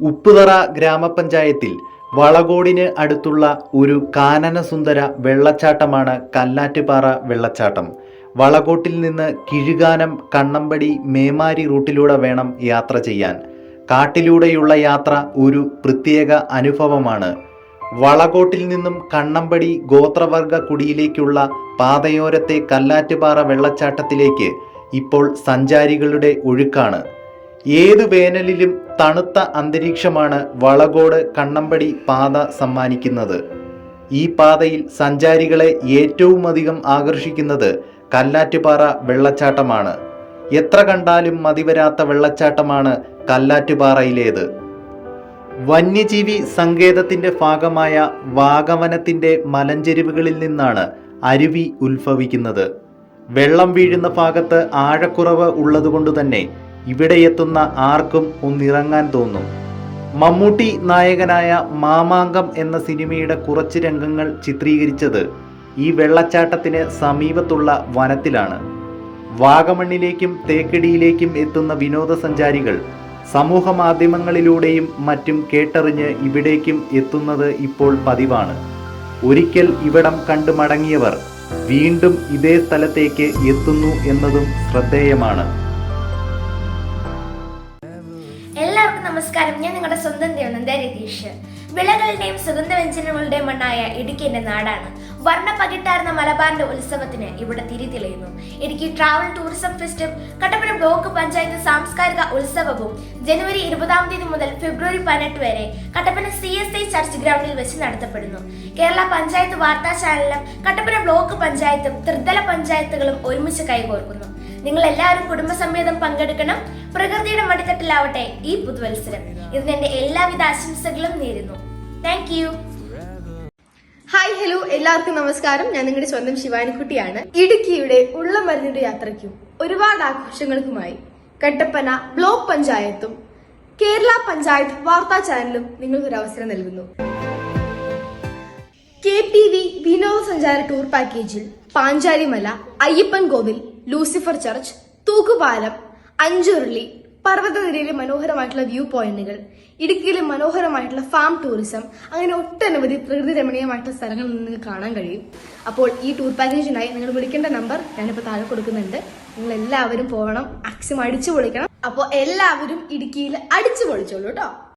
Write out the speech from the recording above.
ഉപ്പുതറ ഗ്രാമപഞ്ചായത്തിൽ വളകോടിന് അടുത്തുള്ള ഒരു കാനനസുന്ദര വെള്ളച്ചാട്ടമാണ് കല്ലാറ്റുപാറ വെള്ളച്ചാട്ടം. വളകോട്ടിൽ നിന്ന് കിഴുകാനം, കണ്ണമ്പടി, മേമാരി റൂട്ടിലൂടെ വേണം യാത്ര ചെയ്യാൻ. കാട്ടിലൂടെയുള്ള യാത്ര ഒരു പ്രത്യേക അനുഭവമാണ്. വളകോട്ടിൽ നിന്നും കണ്ണമ്പടി ഗോത്രവർഗ കുടിയിലേക്കുള്ള പാതയോരത്തെ കല്ലാറ്റുപാറ വെള്ളച്ചാട്ടത്തിലേക്ക് ഇപ്പോൾ സഞ്ചാരികളുടെ ഒഴുക്കാണ്. ഏതു വേനലിലും തണുത്ത അന്തരീക്ഷമാണ് വളകോട് കണ്ണമ്പടി പാത സമ്മാനിക്കുന്നത്. ഈ പാതയിൽ സഞ്ചാരികളെ ഏറ്റവുമധികം ആകർഷിക്കുന്നത് കല്ലാറ്റുപാറ വെള്ളച്ചാട്ടമാണ്. എത്ര കണ്ടാലും മതിവരാത്ത വെള്ളച്ചാട്ടമാണ് കല്ലാറ്റുപാറയിലേത്. വന്യജീവി സങ്കേതത്തിന്റെ ഭാഗമായ വാഗമനത്തിന്റെ മലഞ്ചെരിവുകളിൽ നിന്നാണ് അരുവി ഉത്ഭവിക്കുന്നത്. വെള്ളം വീഴുന്ന ഭാഗത്ത് ആഴക്കുറവ് ഉള്ളതുകൊണ്ട് തന്നെ ഇവിടെ എത്തുന്ന ആർക്കും ഒന്നിറങ്ങാൻ തോന്നും. മമ്മൂട്ടി നായകനായ മാമാങ്കം എന്ന സിനിമയുടെ കുറച്ച് രംഗങ്ങൾ ചിത്രീകരിച്ചത് ഈ വെള്ളച്ചാട്ടത്തിന് സമീപത്തുള്ള വനത്തിലാണ്. വാഗമണ്ണിലേക്കും തേക്കടിയിലേക്കും എത്തുന്ന വിനോദസഞ്ചാരികൾ സമൂഹ മാധ്യമങ്ങളിലൂടെയും മറ്റും കേട്ടറിഞ്ഞ് ഇവിടേക്കും എത്തുന്നത് ഇപ്പോൾ പതിവാണ്. ഒരിക്കൽ ഇവിടം കണ്ടു മടങ്ങിയവർ വീണ്ടും ഇതേ സ്ഥലത്തേക്ക് എത്തുന്നു എന്നതും ശ്രദ്ധേയമാണ്. എല്ലാവർക്കും നമസ്കാരം. ഞാൻ നിങ്ങളുടെ സ്വന്തം ദേവനന്ദ രതീഷ്. വിളകളുടെയും സുഗന്ധവ്യഞ്ജനങ്ങളുടെയും മണ്ണായ ഇടുക്കി എന്റെ നാടാണ്. വർണ്ണ പകിട്ടാർന്ന മലബാറിന്റെ ഉത്സവത്തിന് ഇവിടെ തിരിതെളിയുന്നു. ഇടുക്കി ട്രാവൽ ടൂറിസം ഫെസ്റ്റും കട്ടപ്പന ബ്ലോക്ക് പഞ്ചായത്ത് സാംസ്കാരിക ഉത്സവവും ജനുവരി 20 മുതൽ ഫെബ്രുവരി 18 വരെ കട്ടപ്പന CSI ചർച്ച് ഗ്രൗണ്ടിൽ വെച്ച് നടത്തപ്പെടുന്നു. കേരള പഞ്ചായത്ത് വാർത്താ ചാനലും കട്ടപ്പന ബ്ലോക്ക് പഞ്ചായത്തും ത്രിതല പഞ്ചായത്തുകളും ഒരുമിച്ച് കൈകോർക്കുന്നു. നിങ്ങൾ എല്ലാവരും കുടുംബസമേതം പങ്കെടുക്കണം. പ്രകൃതിയുടെ മടിത്തട്ടിലാവട്ടെ ഈ പുതുവത്സരം. ഇതിനെന്റെ എല്ലാവിധ ആശംസകളും നേരുന്നു. Thank you. ഹായ്, ഹലോ, എല്ലാവർക്കും നമസ്കാരം. ഞാൻ നിങ്ങളുടെ സ്വന്തം ശിവാനിക്കുട്ടിയാണ്. ഇടുക്കിയുടെ ഉള്ളമരുന്നിന്റെ യാത്രയ്ക്കും ഒരുപാട് ആഘോഷങ്ങൾക്കുമായി കട്ടപ്പന ബ്ലോക്ക് പഞ്ചായത്തും കേരള പഞ്ചായത്ത് വാർത്താ ചാനലും നിങ്ങൾക്കൊരു അവസരം നൽകുന്നു. KPV വിനോദസഞ്ചാര ടൂർ പാക്കേജിൽ പാഞ്ചാലിമല, അയ്യപ്പൻ കോവിൽ, ലൂസിഫർ ചർച്ച്, തൂക്കുപാലം, അഞ്ചുരുളി, പർവ്വതനിരയിലെ മനോഹരമായിട്ടുള്ള വ്യൂ പോയിന്റുകൾ, ഇടുക്കിയിലെ മനോഹരമായിട്ടുള്ള ഫാം ടൂറിസം, അങ്ങനെ ഒട്ടനവധി പ്രകൃതി രമണീയമായിട്ടുള്ള സ്ഥലങ്ങൾ നിങ്ങൾക്ക് കാണാൻ കഴിയും. അപ്പോൾ ഈ ടൂർ പാക്കേജിനായി നിങ്ങൾ വിളിക്കേണ്ട നമ്പർ ഞാനിപ്പോൾ താഴെ കൊടുക്കുന്നുണ്ട്. നിങ്ങൾ എല്ലാവരും പോകണം, മാക്സിമം അടിച്ചു പൊളിക്കണം. അപ്പോൾ എല്ലാവരും ഇടുക്കിയിൽ അടിച്ചു പൊളിച്ചോളൂ കേട്ടോ.